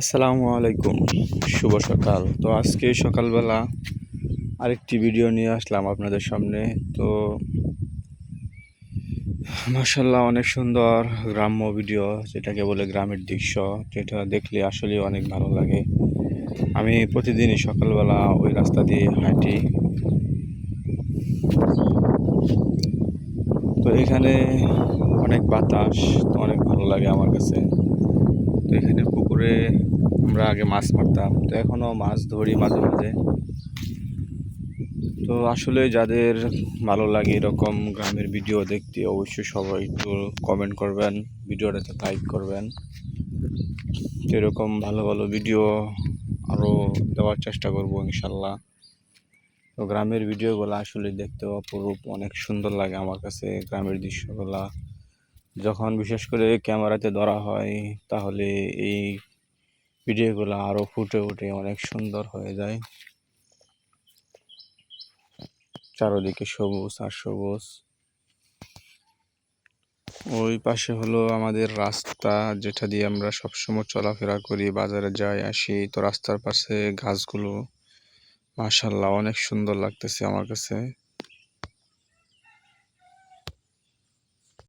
আসসালামু আলাইকুম, শুভ সকাল। তো আজকে সকালবেলা আরেকটি ভিডিও নিয়ে আসলাম আপনাদের সামনে। তো মাশাআল্লাহ অনেক সুন্দর গ্রাম্য ভিডিও, যেটাকে বলে গ্রামের দৃশ্য, যেটা দেখলে আসলে অনেক ভালো লাগে। আমি প্রতিদিনই সকালবেলা ওই রাস্তা দিয়ে হাঁটি। তো এখানে অনেক বাতাস, তো অনেক ভালো লাগে আমার কাছে। তো এখানে পুকুরে আমরা আগে মাছ মারতাম, তো এখনও মাছ ধরি মাঝে মাঝে। তো আসলে যাদের ভালো লাগে এরকম গ্রামের ভিডিও দেখতে, অবশ্যই সবাই একটু কমেন্ট করবেন, ভিডিওটাতে লাইক করবেন। তো এরকম ভালো ভালো ভিডিও আরও দেওয়ার চেষ্টা করব ইনশাল্লাহ। তো গ্রামের ভিডিওগুলো আসলে দেখতে অপরূপ, অনেক সুন্দর লাগে আমার কাছে গ্রামের দৃশ্যগুলা। যখন বিশেষ করে ক্যামেরাতে ধরা হয়, তাহলে এই ভিডিওগুলো আরও ফুটে উঠে অনেক সুন্দর হয়ে যায়। চারদিকে সবুজ আর সবুজ। ওই পাশে হলো আমাদের রাস্তা, যেটা দিয়ে আমরা সবসময় চলাফেরা করি, বাজারে যাই আসি। তো রাস্তার পাশে গাছগুলো মাশাআল্লাহ অনেক সুন্দর লাগতেছে আমার কাছে।